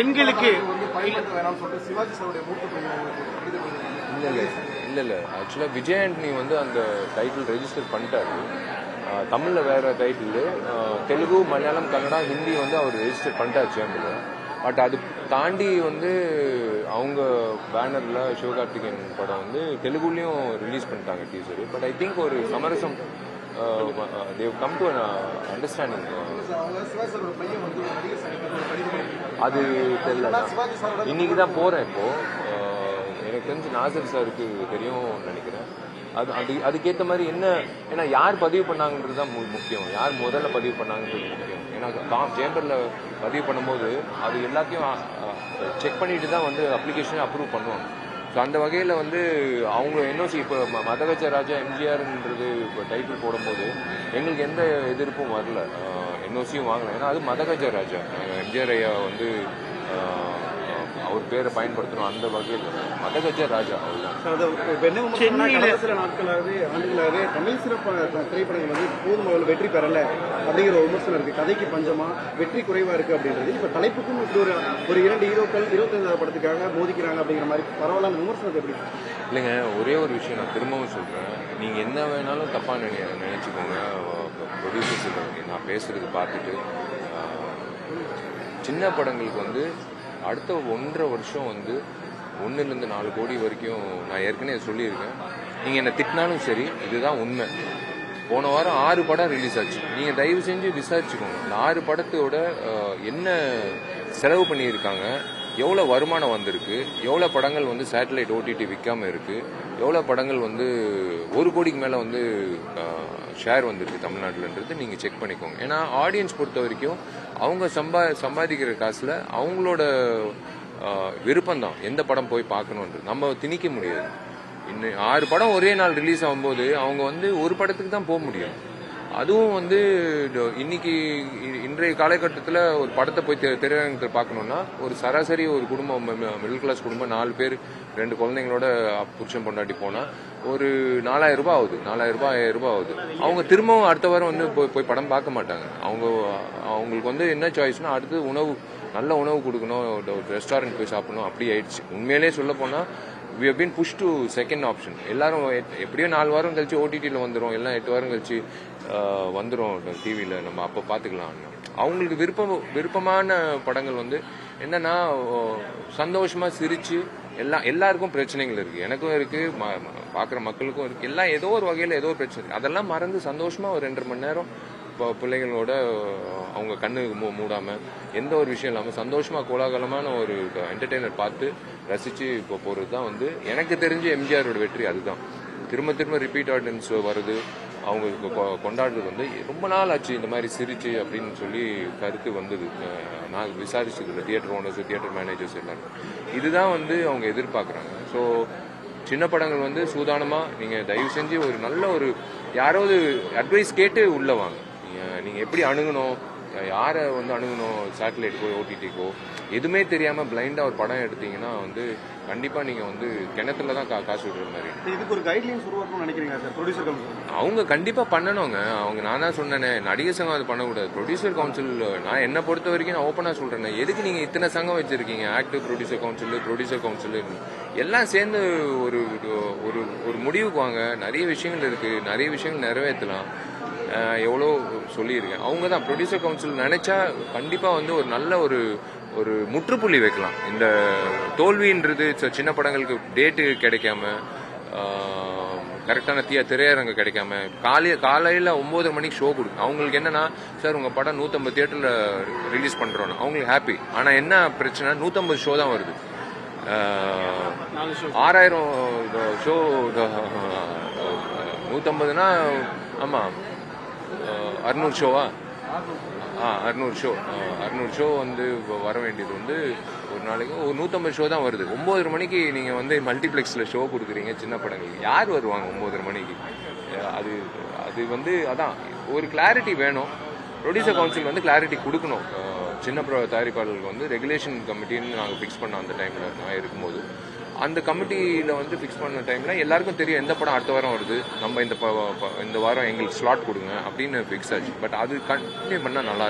பெண்களுக்கு இல்ல ஆக்சுவலா விஜய் ஆண்டனி வந்து அந்த டைட்டில் ரெஜிஸ்டர் பண்ணிட்டாரு. தமிழ்ல வேற டைட்டில், தெலுங்கு, மலையாளம், கன்னடா, ஹிந்தி வந்து அவர் ரெஜிஸ்டர் பண்ணிட்டார் சேம்பர்ல. பட் அது தாண்டி வந்து அவங்க பேனர்ல சிவகார்த்திகேயன் படம் வந்து தெலுங்குலயும் ரிலீஸ் பண்ணிட்டாங்க டீசர். பட் ஐ திங்க் ஒரு சமரசம் தேவ் கம் டு அண்டர்ஸ்டாண்டிங். அது தெரியல, இன்னைக்கு தான் போறேன். இப்போ எனக்கு தெரிஞ்சு நாசர் சாருக்கு தெரியும் நினைக்கிறேன். அதுக்கேற்ற மாதிரி என்ன, ஏன்னா யார் பதிவு பண்ணாங்கன்றது தான் முக்கியம். யார் முதல்ல பதிவு பண்ணாங்கன்றது முக்கியம். ஏன்னா சேம்பர்ல பதிவு பண்ணும்போது அது எல்லாத்தையும் செக் பண்ணிட்டு தான் வந்து அப்ளிகேஷனை அப்ரூவ் பண்ணுவாங்க. ஸோ அந்த வகையில் வந்து அவங்க என்ஓசி இப்போ மதகஜ ராஜா எம்ஜிஆர்ன்றது இப்போ டைட்டில் போடும்போது எங்களுக்கு எந்த எதிர்ப்பும் வரல, என்ஓசியும் வாங்கல. ஏன்னா அது மதகஜ ராஜா, எம்ஜிஆர் ஐயா வந்து அவர் பேரை பயன்படுத்தணும். அந்த வகையில் மதகஜ ராஜா சில நாட்களாகவே ஆண்டுகளாகவே தமிழ் திரைப்படங்கள் வந்து போதும் அளவில் வெற்றி பெறல அப்படிங்கிற ஒரு விமர்சனம் இருக்கு. கதைக்கு பஞ்சமா, வெற்றி குறைவா இருக்கு அப்படின்றது. இப்ப தலைப்புக்கும் இப்படி ஒரு 2 ஹீரோக்கள் 25வது படத்துக்காக மோதிக்கிறாங்க அப்படிங்கிற மாதிரி பரவாயில்ல விமர்சனத்தை எப்படி? இல்லைங்க, ஒரே ஒரு விஷயம் நான் திரும்பவும் சொல்றேன். நீங்க என்ன வேணாலும் தப்பா நினைச்சுக்கோங்க. ப்ரொடியூசர்ஸ் நான் பேசுறது பார்த்துட்டு சின்ன படங்களுக்கு வந்து அடுத்த 1.5 வருஷம் வந்து 1லேருந்து 4 கோடி வரைக்கும் நான் ஏற்கனவே சொல்லியிருக்கேன். நீங்கள் என்னை திட்டினாலும் சரி, இதுதான் உண்மை. போன வாரம் 6 படம் ரிலீஸ் ஆச்சு. நீங்கள் தயவு செஞ்சு விசாரிச்சுக்கோங்க. இந்த 6 படத்தோட என்ன செலவு பண்ணியிருக்காங்க, எவ்வளோ வருமானம் வந்திருக்கு, எவ்வளோ படங்கள் வந்து சேட்டலைட் ஓடிடி விற்காமல் இருக்குது, எவ்வளோ படங்கள் வந்து 1 கோடிக்கு மேலே வந்து ஷேர் வந்திருக்கு தமிழ்நாட்டில்ன்றது நீங்கள் செக் பண்ணிக்கோங்க. ஏன்னா ஆடியன்ஸ் பொறுத்த வரைக்கும் அவங்க சம்பாதிக்கிற காசில் அவங்களோட விருப்பம்தான் எந்த படம் போய் பார்க்கணுன்றது. நம்ம திணிக்க முடியாது. இன்னும் 6 படம் ஒரே நாள் ரிலீஸ் ஆகும்போது அவங்க வந்து ஒரு படத்துக்கு தான் போக முடியும். அதுவும் வந்து இன்னைக்கு இன்றைய காலகட்டத்தில் ஒரு படத்தை போய் திரையரங்கத்தில் பார்க்கணுன்னா ஒரு சராசரி ஒரு குடும்பம், மிடில் கிளாஸ் குடும்பம், 4 பேர் 2 குழந்தைங்களோட புருஷன் பொண்டாட்டி போனால் ஒரு 4000 ரூபாய் ஆகுது, 4000 ரூபாய் 5000 ரூபாய் ஆகுது. அவங்க திரும்பவும் அடுத்த வாரம் வந்து போய் படம் பார்க்க மாட்டாங்க. அவங்களுக்கு வந்து என்ன சாய்ஸ்னா அடுத்து உணவு, நல்ல உணவு கொடுக்கணும், ரெஸ்டாரண்ட் போய் சாப்பிடணும், அப்படி ஆயிடுச்சு. உண்மையிலே சொல்ல போனால் we have been pushed to second option. எல்லாரும் எப்படியோ 4 வாரம் கழிச்சு ஓடிடியில் வந்துடும், எல்லாம் 8 வாரம் கழிச்சு வந்துடும் டிவியில், நம்ம அப்போ பார்த்துக்கலாம். அவங்களுக்கு விருப்பமான படங்கள் வந்து என்னன்னா சந்தோஷமா சிரிச்சு, எல்லாருக்கும் பிரச்சனைகள் இருக்கு, எனக்கும் இருக்கு, பார்க்குற மக்களுக்கும் இருக்கு, எல்லாம் ஏதோ ஒரு வகையில் ஏதோ ஒரு பிரச்சனை இருக்கு. அதெல்லாம் மறந்து சந்தோஷமா ஒரு 2.5 மணி நேரம் பிள்ளைகளோட அவங்க கண்ணு மூடாம எந்த ஒரு விஷயம் இல்லாமல் சந்தோஷமா கோலாகலமான ஒரு என்டர்டெய்னர் பார்த்து ரசிச்சு இப்போ போறது தான் வந்து எனக்கு தெரிஞ்ச எம்ஜிஆரோட வெற்றி. அதுதான் திரும்ப திரும்ப ரிப்பீட் ஆடியன்ஸ் வருது, அவங்க கொண்டாடுறது வந்து ரொம்ப நாள் ஆச்சு இந்த மாதிரி சிரிச்சு அப்படின்னு சொல்லி கருத்து வந்தது. நான் விசாரிச்சது தியேட்டர் ஓனர்ஸ், தியேட்டர் மேனேஜர்ஸ் எல்லாரும் இதுதான் வந்து அவங்க எதிர்பார்க்குறாங்க. ஸோ சின்ன படங்கள் வந்து சூதானமா நீங்க தயவு செஞ்சு ஒரு நல்ல ஒரு யாராவது அட்வைஸ் கேட்டு உள்ள வாங்க. நீங்க எப்படி அணுகணும், யாரை வந்து அணுகணும், சேட்டலைட்டுக்கோ ஓடிடிக்கோ எதுவுமே தெரியாம பிளைண்டா ஒரு படம் எடுத்தீங்கன்னா வந்து கண்டிப்பா நீங்க வந்து கிணத்துல தான் காசு விடுற மாதிரி. இதுக்கு ஒரு கைட்லைன்ஸ் உருவாக்கணும்னு நினைக்கிறீங்க சார் ப்ரொடியூசர் கவுன்சில்? அவங்க கண்டிப்பா பண்ணணுங்க. அவங்க நான் தான் சொன்னேனே, நடிகர் சங்கம் அது பண்ணக்கூடாது. ப்ரொடியூசர் கவுன்சில் நான் என்ன பொறுத்த வரைக்கும் நான் ஓப்பனா சொல்றேன், எதுக்கு நீங்க இத்தனை சங்கம் வச்சிருக்கீங்க? ஆக்டிவ் ப்ரொடியூசர் கவுன்சில் எல்லாம் சேர்ந்து ஒரு ஒரு முடிவுக்கு வாங்க. நிறைய விஷயங்கள் இருக்கு, நிறைய விஷயங்கள் நிறைவேற்றலாம். எவ்வளோ சொல்லியிருக்கேன். அவங்க தான் ப்ரொடியூசர் கவுன்சில் நினைச்சா கண்டிப்பா வந்து ஒரு நல்ல ஒரு முற்றுப்புள்ளி வைக்கலாம். இந்த தோல்வின்றது சின்ன படங்களுக்கு டேட்டு கிடைக்காம, கரெக்டான திரையரங்கு கிடைக்காம, காலையில் 9 மணிக்கு ஷோ கொடுக்கும். அவங்களுக்கு என்னன்னா, சார் உங்க படம் 150 தியேட்டர்ல ரிலீஸ் பண்றோம், அவங்களுக்கு ஹாப்பி. ஆனா என்ன பிரச்சனை, 150 ஷோ தான் வருது. 6000 ஷோ 150னா ஆமா 600 ஷோவா? 600 ஷோ வந்து வர வேண்டியது வந்து ஒரு நாளைக்கு ஒரு 150 ஷோ தான் வருது. 9 மணிக்கு நீங்க வந்து மல்டிபிளெக்ஸ்ல ஷோ கொடுக்குறீங்க சின்ன படங்களுக்கு. யார் வருவாங்க 9 மணிக்கு? அது வந்து அதான் ஒரு கிளாரிட்டி வேணும். ப்ரொடியூசர் கவுன்சில் வந்து கிளாரிட்டி கொடுக்கணும். சின்ன தயாரிப்பாளர்களுக்கு வந்து ரெகுலேஷன் கமிட்டின்னு நாங்கள் ஃபிக்ஸ் பண்ண அந்த டைமில் நான் இருக்கும்போது அந்த கமிட்டியில் வந்து ஃபிக்ஸ் பண்ண டைமில் எல்லாருக்கும் தெரியும் எந்த படம் அடுத்த வாரம் வருது, நம்ம இந்த வாரம் எங்களுக்கு ஸ்லாட் கொடுங்க அப்படின்னு ஃபிக்ஸ் ஆச்சு. பட் அது கண்டினியூ பண்ணால் நல்லா